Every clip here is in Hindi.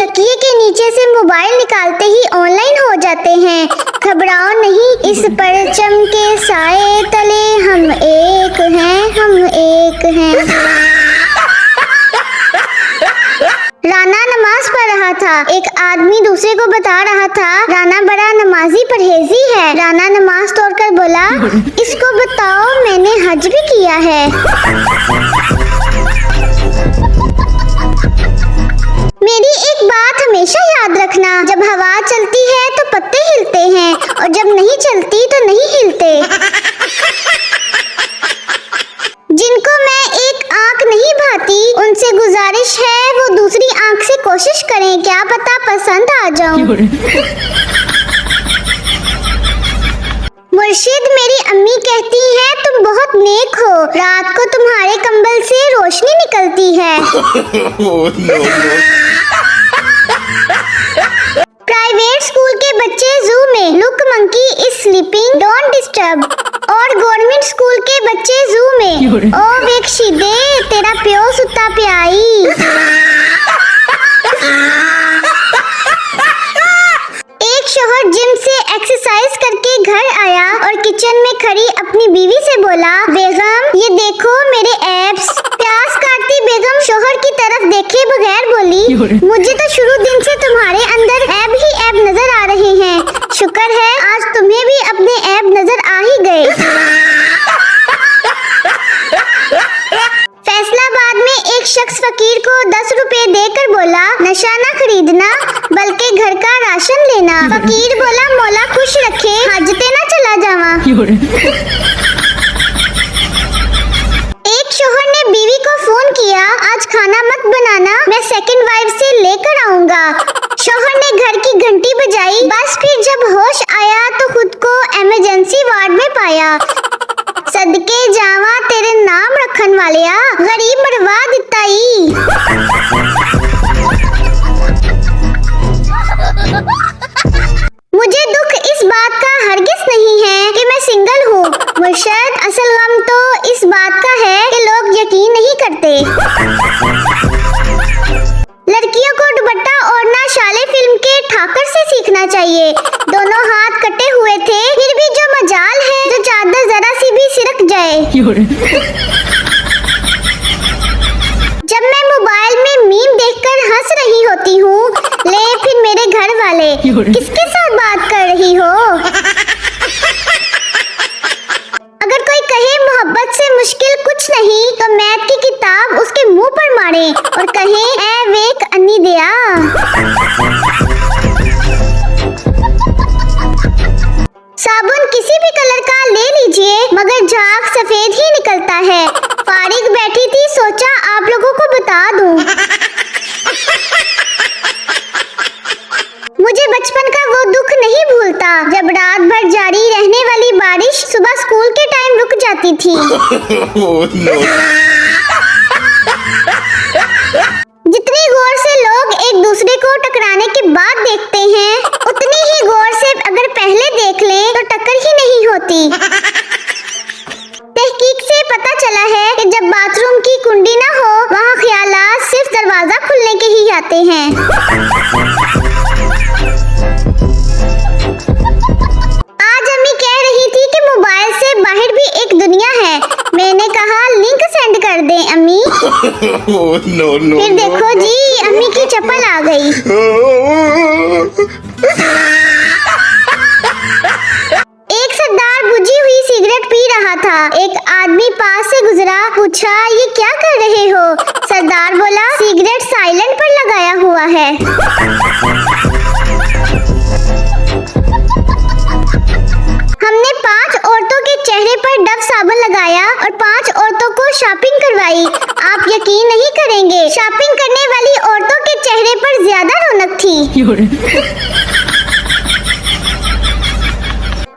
तकिए के नीचे से मोबाइल निकालते ही ऑनलाइन हो जाते हैं। घबराओ नहीं, इस परचम के साए तले हम एक हैं, हम एक हैं। राना नमाज पढ़ रहा था। एक आदमी दूसरे को बता रहा था, राना बड़ा नमाजी परहेजी है। राना नमाज तोड़कर बोला, इसको बताओ मैंने हज भी किया है। मेरी एक बात हमेशा याद रखना, जब हवा चलती है तो पत्ते हिलते हैं और जब नहीं चलती तो नहीं हिलते। जिनको मैं एक आंख नहीं भाती उनसे गुजारिश है वो दूसरी आंख से कोशिश करें, क्या पता पसंद आ जाऊं। मुर्शिद, मेरी अम्मी कहती है तुम बहुत नेक हो, रात को तुम्हारे कंबल से रोशनी निकलती है। प्राइवेट स्कूल के बच्चे जू में, look monkey is sleeping don't disturb. और गवर्नमेंट स्कूल के बच्चे जू में, ओ वेख शीदे तेरा प्यो सुता प्याई। एक शौहर जिम से एक्सरसाइज करके घर आया और किचन में खड़ी अपनी बीवी से बोला, बेगम ये देखो मेरे एब्स। प्याज काटती बेगम शौहर की तरफ देखे बगैर बोली, मुझे तो शुरू दिन से तुम्हारे अंदर ऐब ही ऐब नजर आ रहे हैं। शुक्र है आज तुम्हें भी अपने ऐब नजर आ ही गए। फैसलाबाद में एक शख्स फकीर को 10 रुपए देकर बोला, नशा ना खरीदना बल्कि घर का राशन लेना। फकीर बोला, मौला खुश रखे, हजते ना चला जावा। एक शौहर ने बीवी को फोन किया, आज खाना मत बनाना, मैं सेकंड वाइफ से लेकर आऊंगा। शौहर ने घर की घंटी बजाई, बस फिर जब होश आया तो खुद को इमरजेंसी वार्ड में पाया। सदके जावा तेरे नाम रखन वालिया, गरीब मरवा दिता ई। मुझे दुख इस बात का हरगिज नहीं है कि मैं सिंगल हूँ मुर्शद, असल गम तो इस बात का है कि लोग यकीन नहीं करते। लड़कियों को दुपट्टा ओढ़ना शाले फिल्म के ठाकर से सीखना चाहिए। दोनों हाथ कटे हुए थे, फिर भी जो मजाल है जो चादर जरा सी भी सिरक जाए। जब मैं मोबाइल में मीम देखकर हंस रही होती हूँ, ले फिर मेरे घर वाले किसके साथ बात कर रही हो। अगर कोई कहे मोहब्बत से मुश्किल कुछ नहीं तो मैथ की किताब उसके मुंह पर मारे और कहे ऐ वेक अन्नी दिया। साबुन किसी भी कलर का ले लीजिए मगर झाग सफेद ही निकलता है। फारिग बैठी थी, सोचा आप लोगों को बता दूं। मुझे बचपन का वो दुख नहीं भूलता जब रात भर जारी रहने वाली बारिश सुबह स्कूल के टाइम रुक जाती थी। जितनी गौर से लोग एक दूसरे को टकराने के बाद देखते हैं, उतनी ही गौर से अगर पहले देख लें तो टक्कर ही नहीं होती। तहकीक से पता चला है कि जब बाथरूम की कुंडी ना हो वहाँ ख्यालात सिर्फ दरवाजा खुलने के ही आते हैं। आज अम्मी कह रही थी कि मोबाइल से बाहर भी एक दुनिया है। मैंने कहा लिंक सेंड कर दें अम्मी। फिर देखो जी अम्मी की चप्पल आ गई। एक सरदार बुझी हुई सिगरेट पी रहा था। एक आदमी पास से गुजरा, पूछा ये क्या कर रहे हो। सरदार बोला, सिगरेट साइलेंट पर लगाया हुआ है। हमने 5 औरतों के चेहरे पर डव साबुन लगाया और 5 औरतों को शॉपिंग करवाई। आप यकीन नहीं करेंगे, शॉपिंग करने वाली औरतों के चेहरे पर ज्यादा रौनक थी।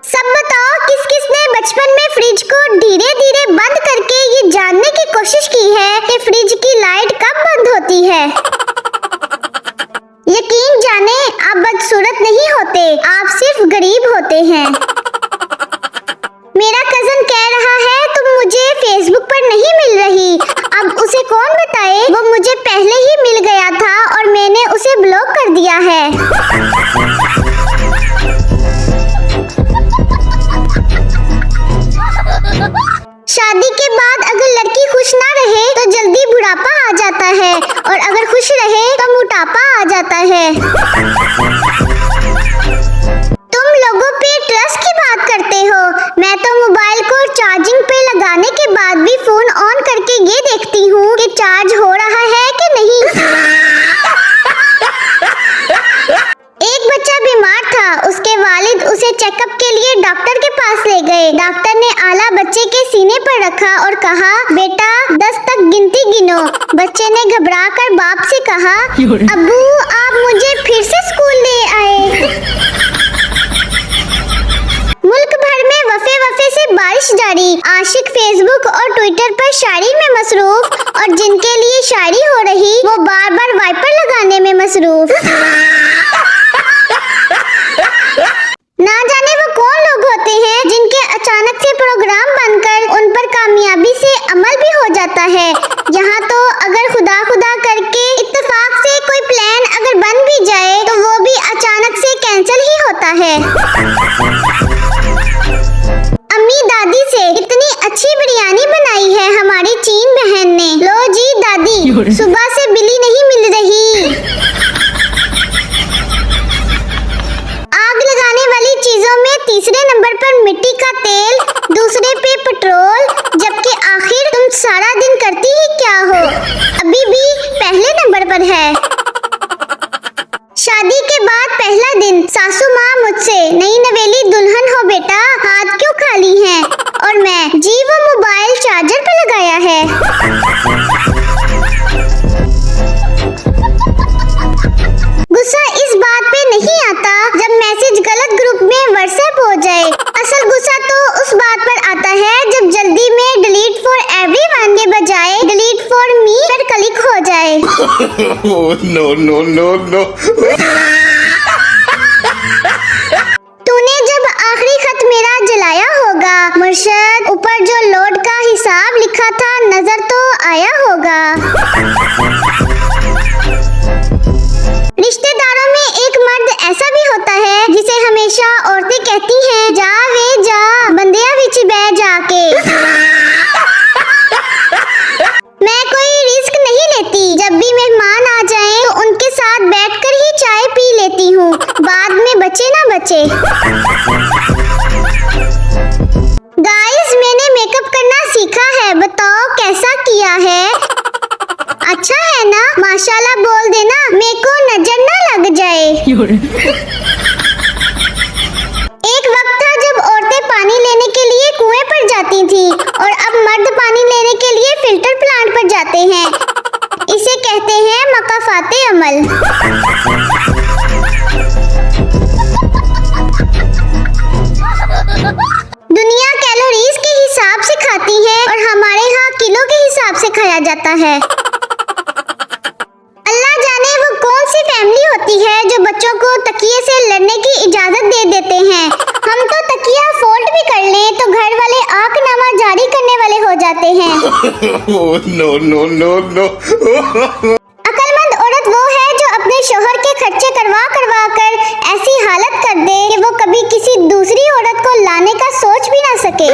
सब बताओ किस किस ने बचपन में फ्रिज को धीरे धीरे बंद करके ये जानने की कोशिश की है कि फ्रिज की लाइट कब बंद होती है। यकीन जाने आप बदसूरत नहीं होते, आप सिर्फ गरीब होते हैं। मेरा कजन कह रहा है तुम मुझे फेसबुक पर नहीं मिल रही। अब उसे कौन बताए, वो मुझे पहले ही मिल गया था और मैंने उसे ब्लॉक कर दिया है। शादी के बाद अगर लड़की खुश ना रहे तो जल्दी बुढ़ापा आ जाता है और अगर खुश रहे तो मोटापा आ जाता है। तुम लोगों पे ट्रस्ट की बात करते हो, मैं तो मोबाइल को चार्जिंग पे लगाने के बाद भी फोन ऑन करके ये देखती हूँ कि चार्ज हो रहा है कि नहीं। एक बच्चा बीमार था, उसके वालिद उसे चेकअप के लिए डॉक्टर के पास ले गए। डॉक्टर ने आला बच्चे के सीने पर रखा और कहा, बेटा 10 तक गिनती गिनो। बच्चे ने घबरा कर बाप से कहा, अब्बू आप मुझे फिर से स्कूल ले आए। मुल्क भर में वफे वफे से बारिश जारी, आशिक फेसबुक और ट्विटर पर शायरी में मसरूफ और जिनके लिए शायरी हो रही वो बार बार वाइपर लगाने में मसरूफ। ना जाने वो कौन लोग होते हैं जिनके अचानक से प्रोग्राम बनकर उन पर कामयाबी से अमल भी हो जाता है। यहाँ तो अगर खुदा खुदा करके इत्तेफाक से कोई प्लान अगर बन भी जाए तो वो भी अचानक से कैंसिल ही होता है। अम्मी दादी से इतनी अच्छी बिरयानी बनाई है हमारी चीन बहन ने। लो जी दादी, सुबह से बिल्ली नहीं मिल रही। आग लगाने वाली चीजों में तीसरे नंबर पर मिट्टी का तेल, दूसरे पे पेट्रोल, जबकि आखिर तुम सारा दिन करती ही क्या हो, अभी भी पहले नंबर पर है। शादी के बाद पहला दिन सासू माँ मुझसे, नई नवेली दुल्हन हो बेटा, हाथ क्यों खाली हैं? और मैं, जी वो मोबाइल चार्जर पे लगाया है। गुस्सा इस बात पे नहीं आता जब मैसेज गलत ग्रुप में व्हाट्सएप हो जाए। असल गुस्सा तो उस बात पर आता है जब जल्दी में डिलीट फॉर एवरीवन के बजाय डिलीट फॉर मी पर क्लिक हो जाए। No no no no. तूने जब आखिरी खत मेरा जलाया होगा मुर्शद, ऊपर जो लोड का हिसाब लिखा था नजर तो आया होगा। रिश्तेदारों में एक मर्द ऐसा भी होता है जिसे हमेशा औरतें कहती हैं, जा वे जा बंदिया विच बह जाके। मैं कोई रिस्क नहीं लेती, जब भी मेहमान आ जाएं तो उनके साथ बैठकर ही चाय पी लेती हूँ, बाद में बचे ना बचे। गाइस मैंने मेकअप करना सीखा है, बताओ कैसा किया है? अच्छा है ना? माशाल्लाह बोल देना, मेरे को नजर ना लग जाए। एक वक्त था जब औरतें पानी लेने के लिए कुएं पर जाती थी और अब मर्द पानी लेने के लिए फिल्टर प्लांट पर जाते हैं। इसे कहते हैं मकाफाते अमल। दुनिया कैलोरीज के हिसाब से खाती है और हमारे यहाँ किलो के हिसाब से खाया जाता है। फैमिली होती है जो बच्चों को तकिए से लड़ने की इजाजत दे देते हैं। हम तो तकिया फोल्ड भी कर लें तो घर वाले आंकनामा जारी करने वाले हो जाते हैं। No no no no. अक्लमंद औरत वो है जो अपने शोहर के खर्चे करवा कर ऐसी हालत कर दे कि वो कभी किसी दूसरी औरत को लाने का सोच भी ना सके।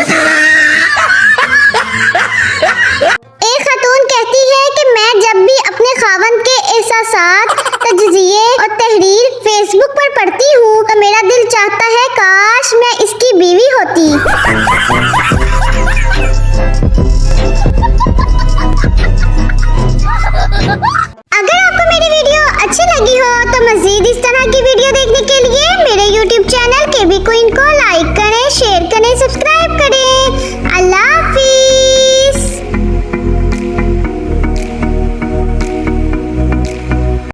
एक खातून कहती है कि मैं जब भी अपने खावंद के एहसासात, तजज़िये और तहरीर फेसबुक पर पढ़ती हूँ तो मेरा दिल चाहता है काश मैं इसकी बीवी होती। अगर आपको मेरी वीडियो अच्छी लगी हो तो मजीद इस तरह की वीडियो देखने के लिए मेरे YouTube चैनल KB Queen को लाइक करें, शेयर करें, सब्सक्राइब